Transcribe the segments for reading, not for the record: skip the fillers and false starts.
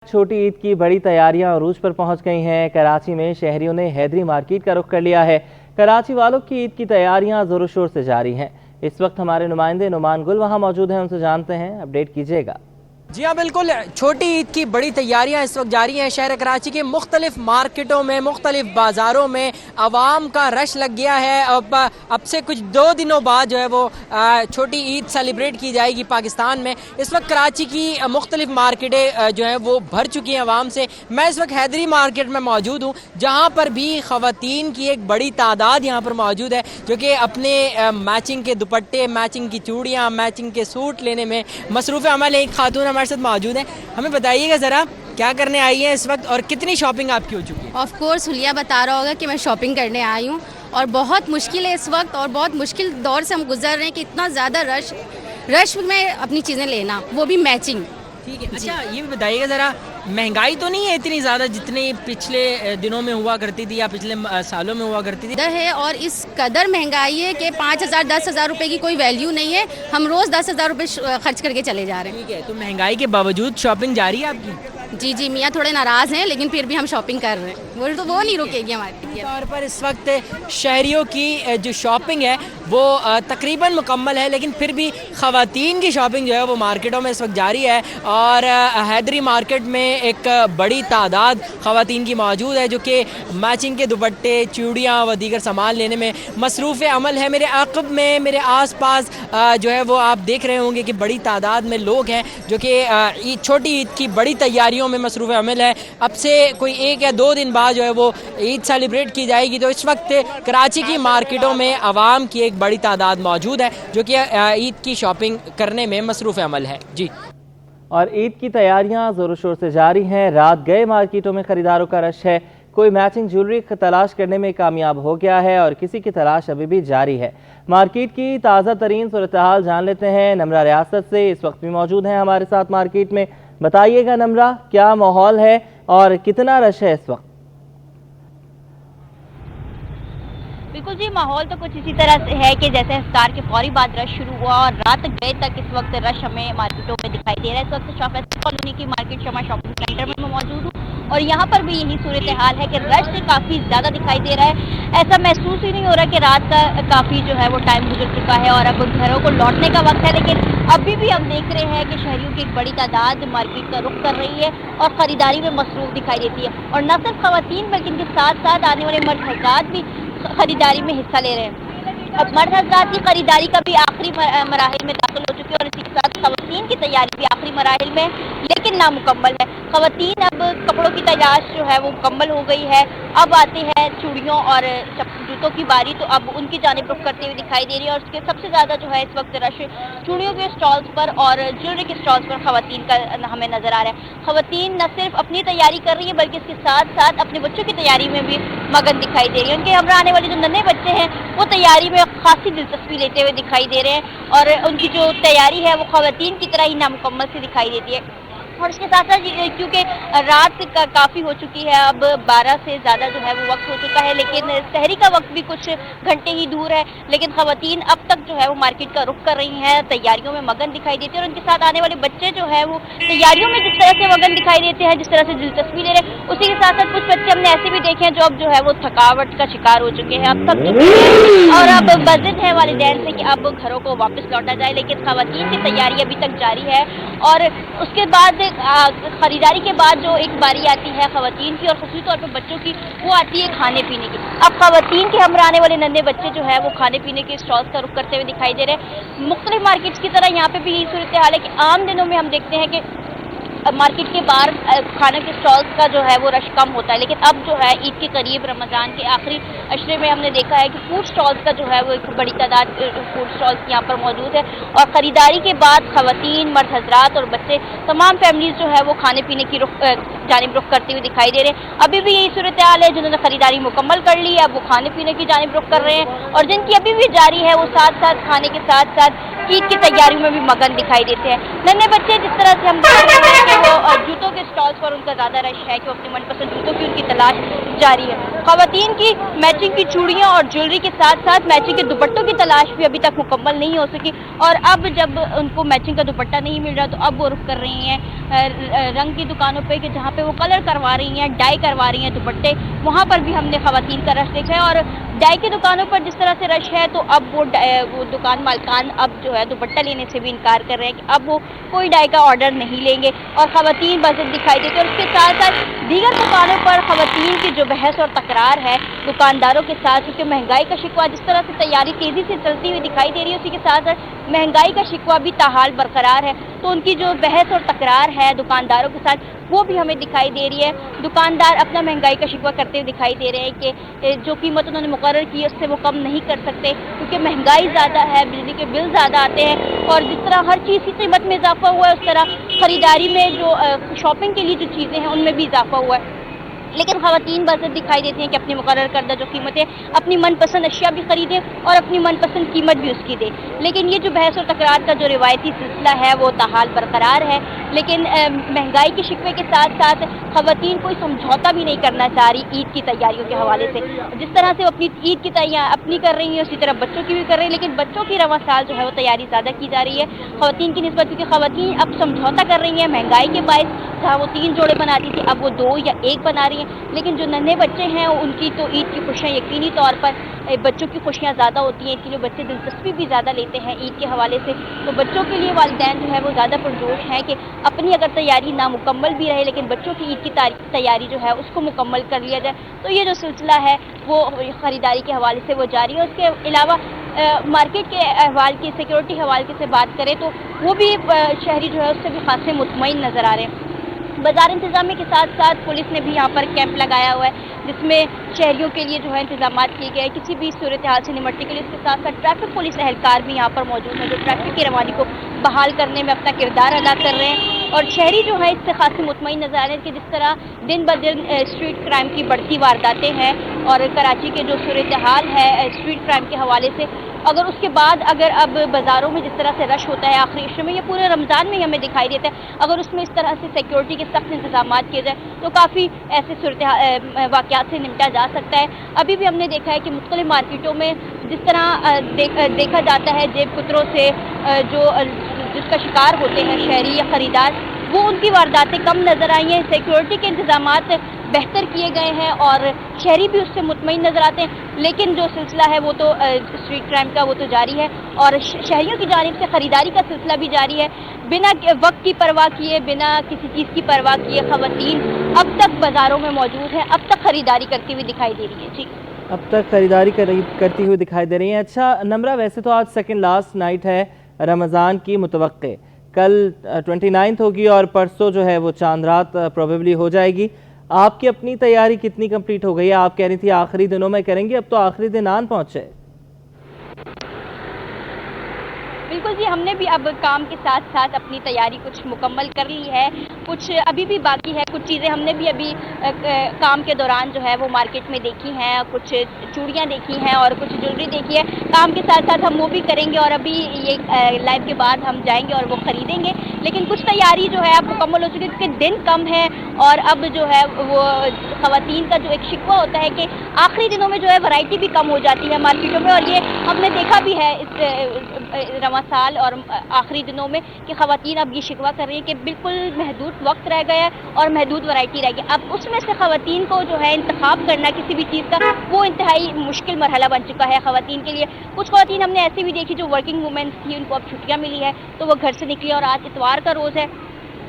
छोटी ईद की बड़ी तैयारियां अरूज पर पहुंच गई हैं। कराची में शहरियों ने हैदरी मार्केट का रुख कर लिया है। कराची वालों की ईद की तैयारियां जोरों शोर से जारी हैं। इस वक्त हमारे नुमाइंदे नुमान गुल वहां मौजूद हैं, उनसे जानते हैं। अपडेट कीजिएगा। जी हाँ बिल्कुल, छोटी ईद की बड़ी तैयारियां इस वक्त जारी हैं। शहर कराची के मुख्तलिफ मार्केटों में, मुख्तलिफ बाज़ारों में आवाम का रश लग गया है। अब से कुछ 2 दिनों बाद जो है वो छोटी ईद सेलिब्रेट की जाएगी पाकिस्तान में। इस वक्त कराची की मुख्तलिफ मार्केटें जो हैं वो भर चुकी हैं आवाम से। मैं इस वक्त हैदरी मार्केट में मौजूद हूँ, जहाँ पर भी ख़वातीन की एक बड़ी तादाद यहाँ पर मौजूद है, जो कि अपने मैचिंग के दुपट्टे, मैचिंग की चूड़ियाँ, मैचिंग के सूट लेने में मसरूफ़ अमल है। एक खातून हमारे साथ मौजूद है, हमें बताइएगा ज़रा क्या करने आई है इस वक्त और कितनी शॉपिंग आपकी हो चुकी है? ऑफ कोर्स हुलिया बता रहा होगा कि मैं शॉपिंग करने आई हूँ और बहुत मुश्किल है इस वक्त, और बहुत मुश्किल दौर से हम गुजर रहे हैं कि इतना ज़्यादा रश में अपनी चीज़ें लेना, वो भी मैचिंग। ठीक है, अच्छा ये भी बताइएगा ज़रा, महंगाई तो नहीं है इतनी ज़्यादा जितनी पिछले दिनों में हुआ करती थी या पिछले सालों में हुआ करती थी? है, और इस कदर महंगाई है कि 5,000 10,000 रुपये की कोई वैल्यू नहीं है। हम रोज़ 10,000 रुपये खर्च करके चले जा रहे हैं। ठीक है, तो महंगाई के बावजूद शॉपिंग जारी है आपकी? जी मियाँ थोड़े नाराज़ हैं, लेकिन फिर भी हम शॉपिंग कर रहे हैं। वो नहीं रुकेगी हमारी। तौर पर इस वक्त शहरियों की जो शॉपिंग है वो तकरीबन मुकम्मल है, लेकिन फिर भी ख़वातीन की शॉपिंग जो है वो मार्केटों में इस वक्त जारी है। और हैदरी मार्केट में एक बड़ी तादाद ख़वातीन की मौजूद है, जो कि मैचिंग के दुपट्टे, चूड़ियाँ व दीगर सामान लेने में मसरूफ़ अमल है। मेरे अक़ब में, मेरे आस पास जो है वो आप देख रहे होंगे कि बड़ी तादाद में लोग हैं जो कि छोटी ईद की बड़ी तैयारियों में मसरूफ़ अमल है। अब से कोई 1 या 2 दिन बाद जो है वो ईद सेलिब्रेट की जाएगी। तो इस वक्त कराची की मार्केटों में आवाम की एक बड़ी तादाद मौजूद है जो कि ईद की शॉपिंग करने में मसरूफ़ अमल है। जी, और ईद की तैयारियां जोरों शोर से जारी हैं। रात गए मार्केटों में खरीदारों का रश है। कोई मैचिंग ज्वेलरी तलाश करने में कामयाब हो गया है और किसी की तलाश अभी भी जारी है। मार्केट की ताज़ा तरीन सूरत हाल जान लेते हैं। नमरा रियासत से इस वक्त भी मौजूद हैं हमारे साथ मार्केट में। बताइएगा नमरा, क्या माहौल है और कितना रश है इस वक्त? बिल्कुल जी, माहौल तो कुछ इसी तरह से है कि जैसे इफ्तार के फौरी बाद रश शुरू हुआ और रात गए तक इस वक्त रश हमें मार्केटों में दिखाई दे रहा है। इस वक्त शॉपिंग कॉलोनी की मार्केट शमा शॉपिंग सेंटर में मैं मौजूद हूँ और यहाँ पर भी यही सूरत हाल है कि रश से काफ़ी ज़्यादा दिखाई दे रहा है। ऐसा महसूस ही नहीं हो रहा कि रात का काफ़ी जो है वो टाइम गुजर चुका है और अब घरों को लौटने का वक्त है, लेकिन अभी भी हम देख रहे हैं कि शहरियों की एक बड़ी तादाद मार्केट का रुख कर रही है और ख़रीदारी में मसरूफ़ दिखाई देती है। और न सिर्फ ख़वातीन बल्कि इनके साथ साथ आने वाले मर्द हज़रात भी खरीदारी में हिस्सा ले रहे हैं। अब मर्द हज़रात की खरीदारी का भी आखिरी मराहिल में दाखिल हो चुकी है और इसी के साथ ख़वातीन की तैयारी भी आखिरी मराहिल में लेकिन नामुकम्मल है। ख़वातीन अब कपड़ों की तलाश जो है वो मुकम्मल हो गई है। अब आती है चूड़ियों और जूतों की बारी, तो अब उनकी जानिब रुख करते हुए दिखाई दे रही है। और उसके सबसे ज़्यादा जो है इस वक्त रश चूड़ियों के स्टॉल्स पर और ज्वेलरी के स्टॉल्स पर ख़वातीन का हमें नज़र आ रहा है। ख़वातीन न सिर्फ अपनी तैयारी कर रही है बल्कि इसके साथ साथ अपने बच्चों की तैयारी में भी मगन दिखाई दे रही है। उनके हमरा आने वाले जो नन्हे बच्चे हैं वो तैयारी में खासी दिलचस्पी लेते हुए दिखाई दे रहे हैं और उनकी जो तैयारी है वो ख़वातीन की तरह ही नामुकम्मल सी दिखाई देती है। और इसके साथ साथ क्योंकि रात काफ़ी हो चुकी है, अब 12 से ज़्यादा जो है वो वक्त हो चुका है, लेकिन सहरी का वक्त भी कुछ घंटे ही दूर है, लेकिन ख़वातीन अब तक जो है वो मार्केट का रुख कर रही हैं, तैयारियों में मगन दिखाई देते हैं। और उनके साथ आने वाले बच्चे जो है वो तैयारियों में जिस तरह से मगन दिखाई देते हैं, जिस तरह से दिलचस्पी ले रहे हैं, उसी के साथ साथ कुछ बच्चे हमने ऐसे भी देखे हैं जो अब जो है वो थकावट का शिकार हो चुके हैं, अब थक चुके हैं और अब बज़िद है वालिदैन से कि अब घरों को वापस लौटा जाए। लेकिन ख़वातीन की तैयारी अभी तक जारी है और उसके बाद खरीदारी के बाद जो एक बारी आती है ख़वातीन की और ख़ुसूसी तौर पर बच्चों की, वो आती है खाने पीने की। अब ख़वातीन के हमरा आने वाले नन्हे बच्चे जो है वो खाने पीने के स्टॉल्स का रुख करते हुए दिखाई दे रहे हैं। मुख्तलिफ मार्केट्स की तरह यहाँ पे भी यही सूरत हाल है कि आम दिनों में हम देखते हैं कि मार्केट के बाहर खाने के स्टॉल्स का जो है वो रश कम होता है, लेकिन अब जो है ईद के करीब रमज़ान के आखिरी अशरे में हमने देखा है कि फूड स्टॉल्स का जो है वो एक बड़ी तादाद फूड स्टॉल्स यहाँ पर मौजूद है। और ख़रीदारी के बाद ख़वातीन, मर्द हज़रात और बच्चे, तमाम फैमिलीज़ जो है वो खाने पीने की जानिब रुख करते हुए दिखाई दे रहे हैं। अभी भी यही सूरत हाल है, जिन्होंने ख़रीदारी मुकम्मल कर ली है अब वो खाने पीने की जानिब रुख कर रहे हैं और जिनकी अभी भी जारी है वो साथ साथ खाने के साथ साथ ईद की तैयारियों में भी मगन दिखाई देते हैं। नन्हे बच्चे जिस तरह से हम देख रहे हैं कि वो जूतों के स्टॉल्स पर उनका ज़्यादा रश है कि वो अपने मनपसंद जूतों की उनकी तलाश जारी है। खवातीन की मैचिंग की चूड़ियां और ज्वेलरी के साथ साथ मैचिंग के दुपट्टों की तलाश भी अभी तक मुकम्मल नहीं हो सकी, और अब जब उनको मैचिंग का दुपट्टा नहीं मिल रहा तो अब वो रुख कर रही हैं रंग की दुकानों पे कि जहाँ पे वो कलर करवा रही हैं, डाई करवा रही हैं दुपट्टे, वहाँ पर भी हमने खवातीन का रश देखा है। और डाई की दुकानों पर जिस तरह से रश है तो अब वो दुकान मालकान अब जो है दुपट्टा लेने से भी इनकार कर रहे हैं कि अब वो कोई डाई का ऑर्डर नहीं लेंगे और खवातीन बस दिखाई देती है। और उसके साथ साथ दीगर दुकानों पर खवातीन की जो बहस और तकरार है दुकानदारों के साथ, क्योंकि महंगाई का शिकवा जिस तरह से तैयारी तेज़ी से चलती हुई दिखाई दे रही है, उसी के साथ साथ महंगाई का शिकवा भी ताहाल बरकरार है। तो उनकी जो बहस और तकरार है दुकानदारों के साथ वो भी हमें दिखाई दे रही है। दुकानदार अपना महंगाई का शिकवा करते हुए दिखाई दे रहे हैं कि जो कीमत उन्होंने मुकर्रर की है उससे वो कम नहीं कर सकते, क्योंकि महंगाई ज़्यादा है, बिजली के बिल ज़्यादा आते हैं, और जिस तरह हर चीज़ की कीमत में इजाफा हुआ है उस तरह ख़रीदारी में जो शॉपिंग के लिए जो चीज़ें हैं उनमें भी इजाफा हुआ है। लेकिन खवातीन बस दिखाई देती हैं कि अपनी मुकर्रर करदा जो कीमत है अपनी मनपसंद अशिया भी खरीदें और अपनी मनपसंद कीमत भी उसकी दें। लेकिन ये जो बहस और तकरार का जो रिवायती सिलसिला है वो ताहाल बरकरार है। लेकिन महंगाई के शिकवे के साथ साथ खवातीन कोई समझौता भी नहीं करना चाह रही ईद की तैयारियों के हवाले से। जिस तरह से वो अपनी ईद की तैयारी अपनी कर रही हैं उसी तरह बच्चों की भी कर रही हैं, लेकिन बच्चों की रवां साल जो है वो तैयारी ज़्यादा की जा रही है खवातीन की निस्बत, क्योंकि खवातीन अब समझौता कर रही हैं महंगाई के बायस। जहाँ वो 3 जोड़े बनाती थी अब वो 2 या 1 बना रही हैं। लेकिन जो नन्हे बच्चे हैं उनकी तो ईद की खुशियाँ यकीनी तौर पर बच्चों की खुशियाँ ज़्यादा होती हैं, इसके लिए बच्चे दिलचस्पी भी ज़्यादा लेते हैं ईद के हवाले से। तो बच्चों के लिए वालिदैन जो है वो ज़्यादा पुरजोश हैं कि अपनी अगर तैयारी नामुकम्मल भी रहे लेकिन बच्चों की ईद की तैयारी जो है उसको मुकम्मल कर लिया जाए। तो ये जो सिलसिला है वो ख़रीदारी के हवाले से वो जारी है। उसके अलावा मार्केट के अहवाल की सिक्योरिटी हवाले से बात करें तो वो भी शहरी जो है उससे भी खासे मुतमईन नज़र आ रहे हैं। बाजार इंतजामी के साथ साथ पुलिस ने भी यहाँ पर कैंप लगाया हुआ है जिसमें शहरियों के लिए जो है इंतजाम किए गए हैं किसी भी सूरत हाल से निपटने के लिए। इसके साथ साथ ट्रैफिक पुलिस एहलकार भी यहाँ पर मौजूद हैं जो ट्रैफिक की रवानी को बहाल करने में अपना किरदार अदा कर रहे हैं। और शहरी जो है इससे खासी मुतमईन नज़र आ रहे हैं कि जिस तरह दिन ब दिन स्ट्रीट क्राइम की बढ़ती वारदातें हैं और कराची के जो सूरत हाल है स्ट्रीट क्राइम के हवाले से, अगर उसके बाद अगर अब बाज़ारों में जिस तरह से रश होता है आखिरी इश्रे में या पूरे रमज़ान में हमें दिखाई देता है, अगर उसमें इस तरह से सिक्योरिटी के सख्त इंतजाम किए जाए तो काफ़ी ऐसे सूरत वाक़यात से निपटा जा सकता है। अभी भी हमने देखा है कि मुख्तलिफ मार्केटों में जिस तरह देखा जाता है जेब कुतरों से जो जिसका शिकार होते हैं शहरी या ख़रीदार, वो उनकी वारदातें कम नज़र आई हैं। सिक्योरिटी के इंतजामात बेहतर किए गए हैं और शहरी भी उससे मुतमईन नज़र आते हैं। लेकिन जो सिलसिला है वो तो स्ट्रीट क्राइम का वो तो जारी है और शहरियों की जानिब से ख़रीदारी का सिलसिला भी जारी है। बिना वक्त की परवाह किए, बिना किसी चीज़ की परवाह किए ख़वातीन अब तक बाज़ारों में मौजूद हैं, अब तक ख़रीदारी करती हुई दिखाई दे रही है। जी, अब तक खरीदारी करती हुई दिखाई दे रही हैं। अच्छा नम्रा, वैसे तो आज सेकंड लास्ट नाइट है रमज़ान की मुतवक्के, कल 29 होगी और परसों जो है वो चांद रात प्रोबेबली हो जाएगी। आपकी अपनी तैयारी कितनी कंप्लीट हो गई है? आप कह रही थी आखिरी दिनों में करेंगे, अब तो आखिरी दिन आन पहुँचे। बिल्कुल जी, हमने भी अब काम के साथ साथ अपनी तैयारी कुछ मुकम्मल कर ली है, कुछ अभी भी बाकी है। कुछ चीज़ें हमने भी अभी काम के दौरान जो है वो मार्केट में देखी हैं, कुछ चूड़ियाँ देखी हैं और कुछ ज्वेलरी देखी है। काम के साथ साथ हम वो भी करेंगे और अभी ये लाइव के बाद हम जाएंगे और वो ख़रीदेंगे। लेकिन कुछ तैयारी जो है अब मुकम्मल हो चुकी है क्योंकि दिन कम है और अब जो है वो ख़वातीन का जो एक शिकवा होता है कि आखिरी दिनों में जो है वैरायटी भी कम हो जाती है मार्केटों में, और ये हमने देखा भी है इस रवां साल और आखिरी दिनों में कि ख़वातीन अब ये शिकवा कर रही है कि बिल्कुल महदूद वक्त रह गया है और महदूद वैरायटी रह गई। अब उसमें से ख़वातीन को जो है इंतखाब करना किसी भी चीज़ का वो इंतहाई मुश्किल मरहला बन चुका है ख़वातीन के लिए। कुछ ख़वातीन हमने ऐसी भी देखी जो वर्किंग वुमेन थी, उनको अब छुट्टियाँ मिली है तो वो घर से निकली और आज इतवार का रोज़ है,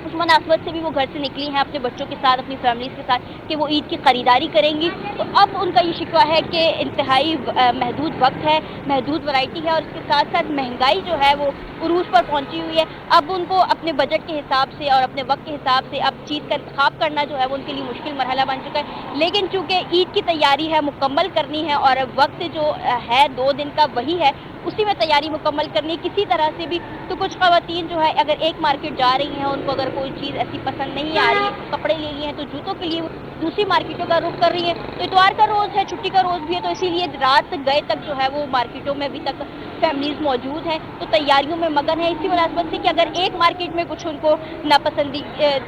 उस मुनासबत से भी वो घर से निकली हैं अपने बच्चों के साथ, अपनी फैमिलीज़ के साथ कि वो ईद की ख़रीदारी करेंगी। तो अब उनका ये शिकवा है कि इंतहाई महदूद वक्त है, महदूद वैरायटी है और इसके साथ साथ महंगाई जो है वो उरूज पर पहुंची हुई है। अब उनको अपने बजट के हिसाब से और अपने वक्त के हिसाब से अब चीज़ का इंतखाब करना जो है वो उनके लिए मुश्किल मरहला बन चुका है। लेकिन चूँकि ईद की तैयारी है, मुकम्मल करनी है और वक्त जो है 2 दिन का वही है, उसी में तैयारी मुकम्मल करनी है किसी तरह से भी। तो कुछ ख़वातीन जो है अगर एक मार्केट जा रही हैं, उनको अगर कोई चीज़ ऐसी पसंद नहीं आ रही है, कपड़े ले लिए हैं तो जूतों के लिए दूसरी मार्केटों का रुख कर रही है। तो इतवार का रोज़ है, छुट्टी का रोज़ भी है, तो इसीलिए रात गए तक जो है वो मार्केटों में अभी तक फैमिलीज़ मौजूद हैं, तो तैयारियों में मगन है। इसी मुनासिबत से कि अगर एक मार्केट में कुछ उनको नापसंदी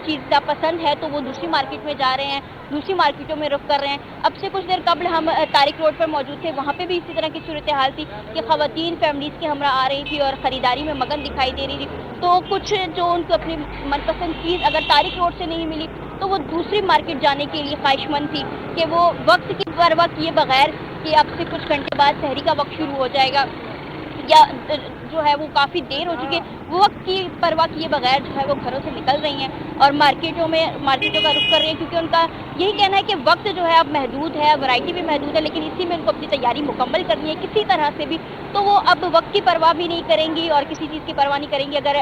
चीज़ का पसंद है तो वो दूसरी मार्केट में जा रहे हैं, दूसरी मार्केटों में रुख कर रहे हैं। अब से कुछ देर कबल हम तारिक रोड पर मौजूद थे, वहाँ पे भी इसी तरह की सूरत हाल थी कि ख़वातीन फैमिलीज़ की हमरा आ रही थी और ख़रीदारी में मगन दिखाई दे रही थी। तो कुछ जो उनको अपनी मनपसंद चीज़ अगर तारिक रोड से नहीं मिली तो वो दूसरी मार्केट जाने के लिए ख्वाहिशमंद थी कि वो वक्त की परवाह किए बगैर कि अब से कुछ घंटे बाद सहरी का वक्त शुरू हो जाएगा या जो है वो काफ़ी देर हो चुकी है, वो वक्त की परवाह किए बगैर जो है वो घरों से निकल रही हैं और मार्केटों का रुख कर रही हैं, क्योंकि उनका यही कहना है कि वक्त जो है अब महदूद है, वैरायटी भी महदूद है, लेकिन इसी में उनको अपनी तैयारी मुकम्मल करनी है किसी तरह से भी। तो वो अब वक्त की परवाह भी नहीं करेंगी और किसी चीज़ की परवाह नहीं करेंगी। अगर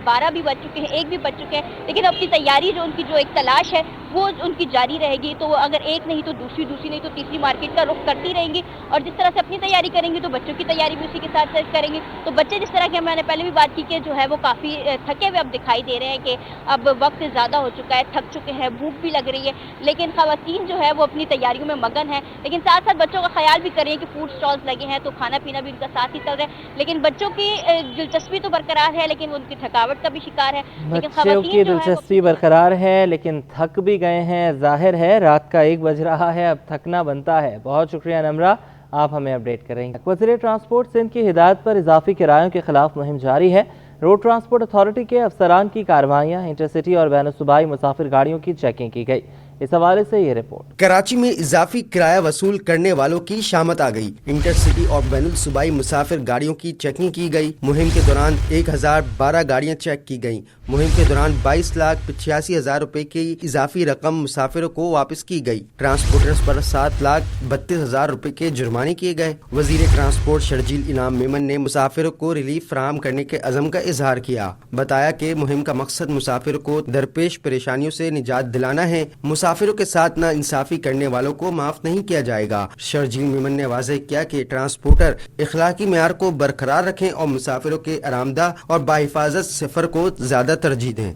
12 भी बज चुके हैं, 1 भी बज चुके हैं, लेकिन अपनी तैयारी जो उनकी जो एक तलाश है वो उनकी जारी रहेगी। तो वो अगर एक नहीं तो दूसरी नहीं तो तीसरी मार्केट का रुख करती रहेंगी और जिस तरह से अपनी तैयारी करेंगी तो बच्चों की तैयारी भी उसी के साथ साथ करेंगी। तो बच्चे जिस तरह के, मैंने पहले भी बात की कि जो है वो काफ़ी थके हुए अब दिखाई दे रहे हैं कि अब वक्त ज़्यादा हो चुका है, थक चुके हैं, भूख भी लग रही है, लेकिन ख़वातीन जो है वो अपनी तैयारियों में मगन है। लेकिन साथ साथ बच्चों का ख्याल भी करें कि फूड स्टॉल्स लगे हैं तो खाना पीना भी उनका साथ ही चल रहा है। लेकिन बच्चों की दिलचस्पी तो बरकरार है, लेकिन उनकी थकावट का भी शिकार है। बच्चों की दिलचस्पी बरकरार है लेकिन थक भी गए हैं। जाहिर है रात का 1 बज रहा है, अब थकना बनता है। बहुत शुक्रिया नम्रा, आप हमें अपडेट करेंगे। वज़ीर ट्रांसपोर्ट सिंध की हिदायत पर इजाफी किरायों के खिलाफ मुहिम जारी है। रोड ट्रांसपोर्ट अथॉरिटी के अफसरान की कार्रवाइयाँ, इंटरसिटी और बैन सूबाई मुसाफिर गाड़ियों की चेकिंग की गई। इस हवाले से ये रिपोर्ट। कराची में इजाफी किराया वसूल करने वालों की शामत आ गई। इंटरसिटी और बैनुल सूबाई मुसाफिर गाड़ियों की चेकिंग की गई। मुहिम के दौरान 1012 गाड़ियां चेक की गईं। मुहिम के दौरान 22,85,000 रुपए की इजाफी रकम मुसाफिरों को वापस की गई। ट्रांसपोर्टर्स पर 7,32,000 रुपए के जुर्माने किए गए। वजीर ट्रांसपोर्ट शर्जील इनाम मेमन ने मुसाफिरों को रिलीफ फराहम करने के अज़म का इजहार किया। बताया कि मुहिम का मकसद मुसाफिरों को दरपेश परेशानियों से निजात दिलाना है। मुसाफिरों के साथ ना इंसाफी करने वालों को माफ नहीं किया जाएगा। शर्जील मेमन ने वाज़ेह किया कि ट्रांसपोर्टर इखलाकी मेयार को बरकरार रखें और मुसाफिरों के आरामदाह और बाहिफाजत सफर को ज्यादा तरजीह दें।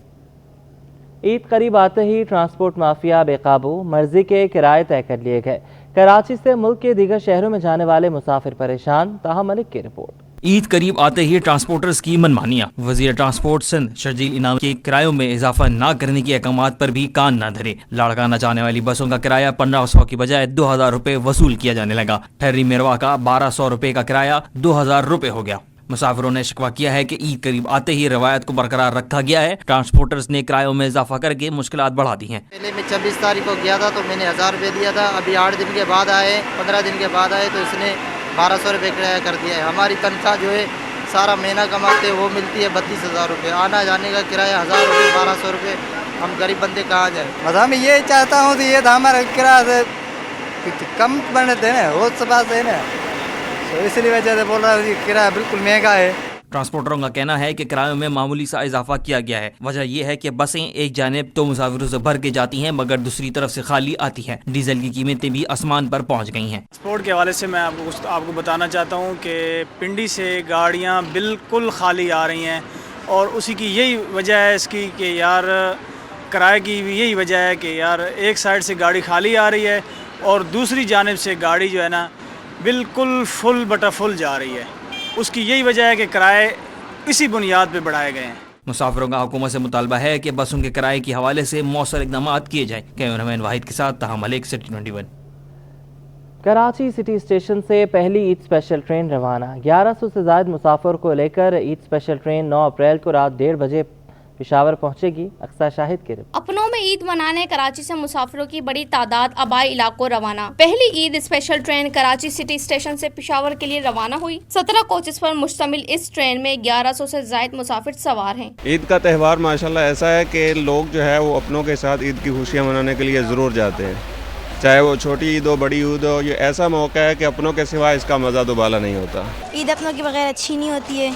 ईद करीब आते ही ट्रांसपोर्ट माफिया बेकाबू, मर्जी के किराए तय कर लिए गए। कराची से मुल्क के दीगर शहरों में जाने वाले मुसाफिर परेशान। ताहा मलिक की रिपोर्ट। ईद करीब आते ही ट्रांसपोर्टर्स की मनमानियां। वजीर ट्रांसपोर्ट सिंध शर्जील इनाम के किरायों में इजाफा न करने की अहकामात पर भी कान न धरे। लाड़काना जाने वाली बसों का किराया 1500 की बजाय 2000 रुपए वसूल किया जाने लगा। ठर्री मेरवा का 1200 रुपए का किराया 2000 रुपए हो गया। मुसाफिरों ने शिकवा किया है कि ईद करीब आते ही रवायत को बरकरार रखा गया है। ट्रांसपोर्टर्स ने किरायों में इजाफा करके मुश्किलात बढ़ा दी हैं। पहले मैं 26 तारीख को गया था तो मैंने 1000 रुपये दिया था। अभी 8 दिन के बाद आए, 15 दिन के बाद आए तो इसने 1200 रुपये किराया कर दिया है। हमारी तनख्वाह जो है सारा महीना कमाते वो मिलती है 32,000 रुपये। आना जाने का किराया 1000 रुपये 1200 रुपये। हम गरीब बंदे कहाँ जाए। मतलब मैं ये चाहता हूँ कि ये तो हमारा किराया कम बने देना वो सब बात है ना, तो इसलिए वजह से बोल रहा हूँ किराया बिल्कुल महंगा है। ट्रांसपोर्टरों का कहना है कि किरायों में मामूली सा इजाफा किया गया है। वजह यह है कि बसें एक जानिब तो मुसाफिरों से भर के जाती हैं मगर दूसरी तरफ से खाली आती हैं। डीजल की कीमतें भी आसमान पर पहुंच गई हैं। ट्रांसपोर्ट के हवाले से मैं आपको बताना चाहता हूं कि पिंडी से गाड़ियां बिल्कुल खाली आ रही हैं और उसी की यही वजह है इसकी कि यार किराए की भी यही वजह है कि यार एक साइड से गाड़ी खाली आ रही है और दूसरी जानिब से गाड़ी जो है ना बिल्कुल फुल बटा फुल जा रही है। उसकी यही वजह है कि किराए इसी बुनियाद पे बढ़ाए गए हैं। मुसाफिरों का हुकूमत से मुतालबा है कि बसों के किराए के हवाले से मौसर इक़दाम किए जाएँ। कैमरामैन वाहिद के साथ ताहा Malik, city 21। Karachi city station से पहली ईद स्पेशल ट्रेन रवाना। 1100 से ज़ायद मुसाफिर को लेकर ईद स्पेशल ट्रेन 9 अप्रैल को रात 1:30 बजे पेशावर पहुंचेगी। अक्सा शाहिद के रिपोर्ट। अपनों में ईद मनाने कराची से मुसाफिरों की बड़ी तादाद आबाई इलाकों रवाना। पहली Eid special train Karachi city station से पेशावर के लिए रवाना हुई। 17 कोचेस पर मुश्तमिल इस ट्रेन में 1100 से जायद मुसाफिर सवार हैं। ईद का त्यौहार माशाल्लाह ऐसा है कि लोग जो है वो अपनों के साथ ईद की खुशियाँ मनाने के लिए ज़रूर जाते हैं, चाहे वो छोटी ईद हो बड़ी ईद हो। ये ऐसा मौका है कि अपनों के सिवा इसका मज़ा दोबारा नहीं होता। ईद अपनों के बगैर अच्छी नहीं होती है,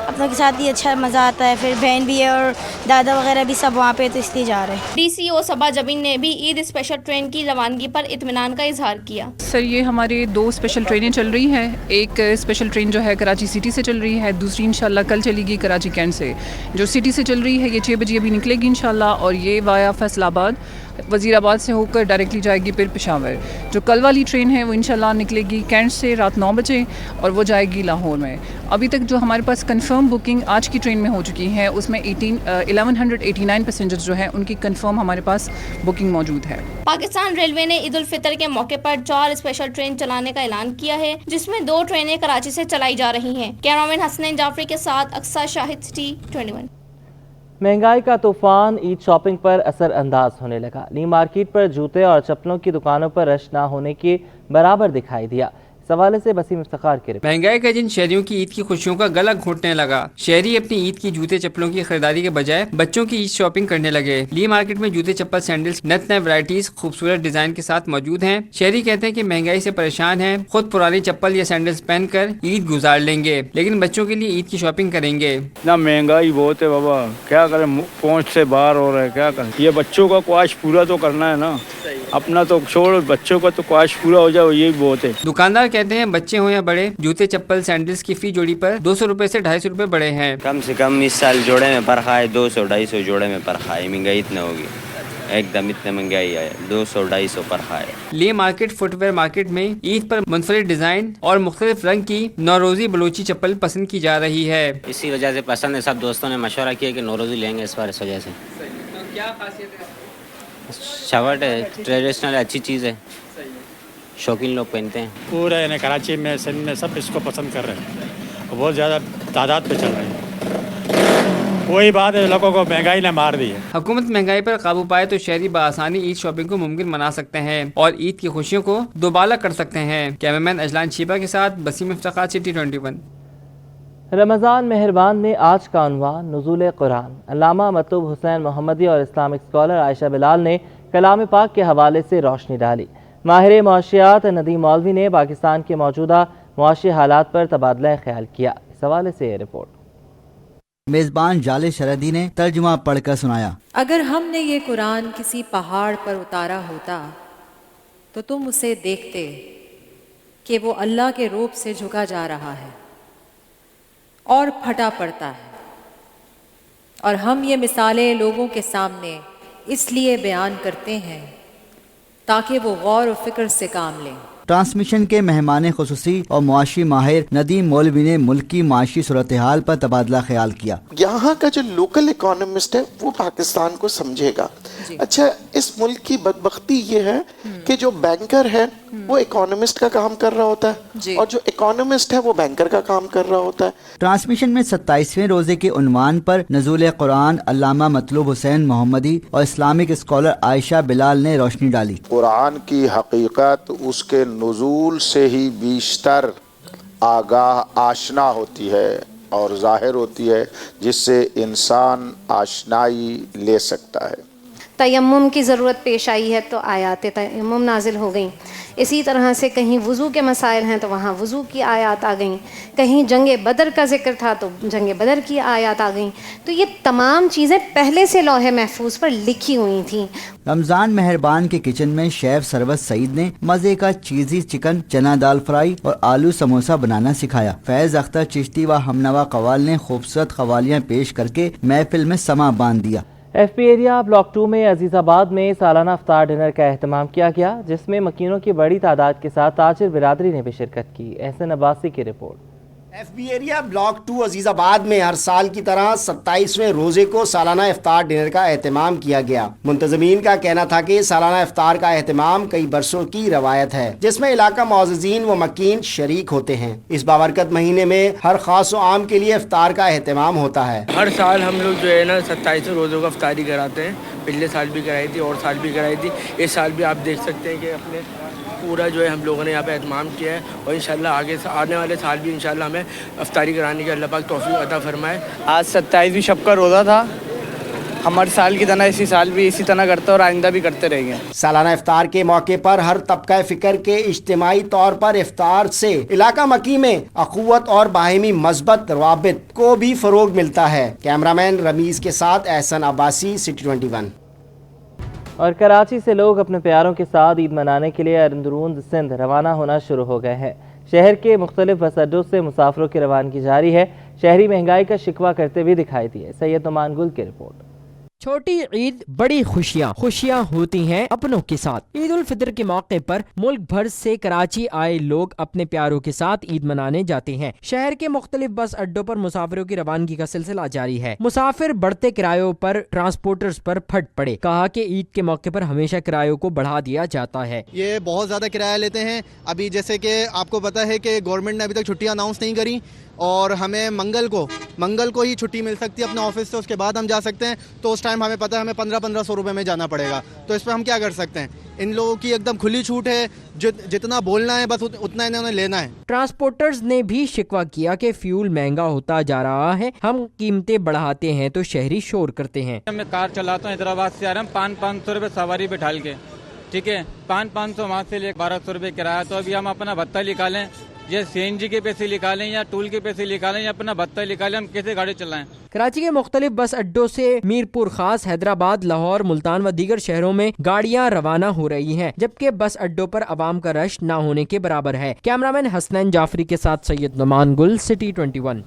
اپنوں کے ساتھ ہی اچھا مزہ آتا ہے. پھر بہن بھی ہے اور دادا وغیرہ بھی سب وہاں پہ, تو اس لیے جا رہے ہیں. DCO صبا جبین نے بھی عید اسپیشل ٹرین کی روانگی پر اطمینان کا اظہار کیا. سر یہ ہمارے 2 اسپیشل ٹرینیں چل رہی ہیں. ایک اسپیشل ٹرین جو ہے کراچی سٹی سے چل رہی ہے, دوسری انشاءاللہ کل چلے گی کراچی کینٹ سے. جو سٹی سے چل رہی ہے یہ 6 بجے ابھی نکلے گی انشاءاللہ, اور یہ وایا فیصل آباد وزیر آباد سے ہو کر ڈائریکٹلی جائے گی پھر پشاور. جو کل والی ٹرین ہے وہ انشاءاللہ نکلے گی کینٹ سے رات 9 بجے اور وہ جائے گی لاہور میں. ابھی تک جو ہمارے پاس کنفرم بکنگ آج کی ٹرین میں ہو چکی ہے اس میں 1189 پیسنجر جو ہیں ان کی کنفرم ہمارے پاس بکنگ موجود ہے. پاکستان ریلوے نے عید الفطر کے موقع پر 4 اسپیشل ٹرین چلانے کا اعلان کیا ہے, جس میں 2 ٹرینیں کراچی سے چلائی جا رہی ہیں. کیمرامین حسنین جعفری کے ساتھ اقصی شاہد, سٹی 21. مہنگائی کا طوفان عید شاپنگ پر اثر انداز ہونے لگا. نئی مارکیٹ پر جوتے اور چپلوں کی دکانوں پر رش نہ ہونے کے برابر دکھائی دیا. اس حوالے سے بسیم افتخار کی رپورٹ. مہنگائی کا جن شہریوں کی عید کی خوشیوں کا گلا گھونٹنے لگا. شہری اپنی عید کی جوتے چپلوں کی خریداری کے بجائے بچوں کی عید شاپنگ کرنے لگے. لی مارکیٹ میں جوتے چپل سینڈلز نت نئے ورائٹیز خوبصورت ڈیزائن کے ساتھ موجود ہیں. شہری کہتے ہیں کہ مہنگائی سے پریشان ہیں, خود پرانی چپل یا سینڈلز پہن کر عید گزار لیں گے لیکن بچوں کے لیے عید کی شاپنگ کریں گے. نہ مہنگائی بہت ہے بابا, کیا کریں, پہنچ سے باہر ہو رہا ہے, کیا کریں. یہ بچوں کا خواہش پورا تو کرنا ہے نا, اپنا تو چھوڑ, بچوں کا تو خواہش پورا ہو جائے, یہ بہت ہے. دکاندار کہتے ہیں بچے ہوں یا بڑے, جوتے چپل سینڈلز کی فی جوڑی پر 200 روپے سے 250 روپے بڑھے ہیں. کم سے کم اس سال جوڑے میں پرخا ہے, 200-250 جوڑے میں پرخا ہے. مہنگائی اتنا ہوگی, ایک دم اتنا مہنگائی ہے, 200-250 پرخا ہے. لی مارکیٹ فٹ ویئر مارکیٹ میں عید پر منفرد ڈیزائن اور مختلف رنگ کی نوروزی بلوچی چپل پسند کی جا رہی ہے. اسی وجہ سے پسند ہے, سب دوستوں نے مشورہ کیا کہ نوروزی لیں گے اس بار, اس وجہ سے. کیا خاصیت ہے؟ شرٹ ہے, ٹریڈیشنل اچھی چیز ہے, شوقین لوگ پہنتے ہیں. پورے یعنی کراچی میں, سندھ میں سب اس کو پسند کر رہے ہیں, بہت زیادہ تعداد پہ چل رہے ہیں. کوئی بات ہے, لوگوں کو مہنگائی نے مار دی ہے. حکومت مہنگائی پر قابو پائے تو شہری بآسانی عید شاپنگ کو ممکن بنا سکتے ہیں اور عید کی خوشیوں کو دوبالا کر سکتے ہیں. کیمرامین اجلان شیبہ کے ساتھ بسیم افتخار, سٹی 21. رمضان مہربان میں آج کا عنوان نزول قرآن. علامہ مطلوب حسین محمدی اور اسلامک اسکالر عائشہ بلال نے کلام پاک کے حوالے سے روشنی ڈالی. ماہر معاشیات ندیم مولوی نے پاکستان کے موجودہ معاشی حالات پر تبادلہ خیال کیا. اس حوالے سے یہ رپورٹ. میزبان جالے شردی نے ترجمہ پڑھ کر سنایا. اگر ہم نے یہ قرآن کسی پہاڑ پر اتارا ہوتا تو تم اسے دیکھتے کہ وہ اللہ کے روپ سے جھکا جا رہا ہے اور پھٹا پڑتا ہے, اور ہم یہ مثالیں لوگوں کے سامنے اس لیے بیان کرتے ہیں تاکہ وہ غور و فکر سے کام لیں. ٹرانسمیشن کے مہمان خصوصی اور معاشی ماہر ندیم مولوی نے ملک کی معاشی صورتحال پر تبادلہ خیال کیا. یہاں کا جو لوکل اکانومسٹ ہے وہ پاکستان کو سمجھے گا. اچھا, اس ملک کی بدبختی یہ ہے کہ جو بینکر ہے وہ اکانومسٹ کا کام کر رہا ہوتا ہے اور جو اکانومسٹ ہے وہ بینکر کا کام کر رہا ہوتا ہے. ٹرانسمیشن میں 27ویں روزے کے عنوان پر نزول قرآن علامہ مطلوب حسین محمدی اور اسلامک اسکالر عائشہ بلال نے روشنی ڈالی. قرآن کی حقیقت اس کے نزول سے ہی بیشتر آگاہ آشنا ہوتی ہے اور ظاہر ہوتی ہے, جس سے انسان آشنائی لے سکتا ہے. تیمم کی ضرورت پیش آئی ہے تو آیات تیمم نازل ہو گئیں. اسی طرح سے کہیں وضو کے مسائل ہیں تو وہاں وضو کی آیات آ گئیں. کہیں جنگ بدر کا ذکر تھا تو جنگ بدر کی آیات آ گئیں. تو یہ تمام چیزیں پہلے سے لوح محفوظ پر لکھی ہوئی تھیں. رمضان مہربان کے کچن میں شیف سروت سعید نے مزے کا چیزی چکن, چنا دال فرائی اور آلو سموسہ بنانا سکھایا. فیض اختر چشتی و ہمنوا قوال نے خوبصورت قوالیاں پیش کر کے محفل میں سما باندھ دیا. ایف پی ایریا بلاک 2 میں عزیز آباد میں سالانہ افطار ڈنر کا اہتمام کیا گیا, جس میں مکینوں کی بڑی تعداد کے ساتھ تاجر برادری نے بھی شرکت کی. احسن عباسی کی report. F B area block 2 Azizabad میں ہر سال کی طرح 27ویں روزے کو سالانہ افطار ڈنر کا اہتمام کیا گیا. منتظمین کا کہنا تھا کہ سالانہ افطار کا اہتمام کئی برسوں کی روایت ہے, جس میں علاقہ معززین و مکین شریک ہوتے ہیں. اس بابرکت مہینے میں ہر خاص و عام کے لیے افطار کا اہتمام ہوتا ہے. ہر سال ہم لوگ جو ہے نا 27 روزوں کا افطاری کراتے ہیں. پچھلے سال بھی کرائی تھی اور سال بھی کرائی تھی. اس سال بھی آپ دیکھ سکتے ہیں کہ اپنے پورا جو ہے ہم لوگوں نے یہاں پہ اہتمام کیا ہے, اور انشاءاللہ آگے آنے والے سال بھی انشاءاللہ ہمیں افطاری کرانے کی اللہ پاک توفیق عطا فرمائے. آج 27ویں شب کا روزہ تھا. हमारे साल की तरह इसी साल भी इसी तरह करते और आइंदा भी करते रहेंगे। सालाना इफ्तार के मौके पर हर तबका फ़िक्र के इज्तिमाई तौर पर इफ्तार से इलाका मकी में अखुवत और बाहिमी मज़बत रवाबित को भी फ़रोग मिलता है। कैमरामैन रमीज़ के साथ एहसन अब्बासी, सिटी 21। और कराची से लोग अपने प्यारों के साथ ईद मनाने के लिए अंदरून सिंध रवाना होना शुरू हो गए हैं। शहर के मुख्तलिफ बस अड्डों से मुसाफिरों की रवानगी जारी है। शहरी महंगाई का शिकवा करते भी दिखाई दिए। सैयद नुमान गुल की रिपोर्ट। छोटी ईद बड़ी खुशियाँ होती हैं अपनों के साथ। ईद उल फितर के मौके पर मुल्क भर से कराची आए लोग अपने प्यारों के साथ ईद मनाने जाते हैं। शहर के मुख्तलिफ बस अड्डों पर मुसाफिरों की रवानगी का सिलसिला जारी है। मुसाफिर बढ़ते किरायों पर ट्रांसपोर्टर्स पर फट पड़े। कहा कि ईद के मौके पर हमेशा किरायों को बढ़ा दिया जाता है। ये बहुत ज्यादा किराया लेते हैं। अभी जैसे कि आपको पता है कि गवर्नमेंट ने अभी तक छुट्टी अनाउंस नहीं करी और हमें मंगल को ही छुट्टी मिल सकती है अपने ऑफिस से, उसके बाद हम जा सकते हैं। तो उस टाइम हमें पता है हमें 1500 रुपये में जाना पड़ेगा। तो इस पर हम क्या कर सकते हैं? इन लोगों की एकदम खुली छूट है, जितना बोलना है बस उतना इन्होंने लेना है। ट्रांसपोर्टर्स ने भी शिकवा किया कि फ्यूल महंगा होता जा रहा है, हम कीमतें बढ़ाते हैं तो शहरी शोर करते हैं। मैं कार चलाता हूँ, हैदराबाद से आ रहा हूँ 500 रुपये सवारी बैठाल के, ठीक है 500 वहाँ से ले 1200 रुपये किराया। तो अभी हम अपना भत्ता निकालें, ये CNG के पैसे निकालें या टूल के पैसे निकालें या अपना भत्ता निकालें, हम कैसे गाड़ी चलाएं? कराची के मुख्तलिफ बस अड्डों से मीरपुर खास, हैदराबाद, लाहौर, मुल्तान व दीगर शहरों में गाड़ियां रवाना हो रही हैं, जबकि बस अड्डों पर आवाम का रश न होने के बराबर है। कैमरामैन हसनैन जाफरी के साथ सैयद नुमान गुल, सिटी 21।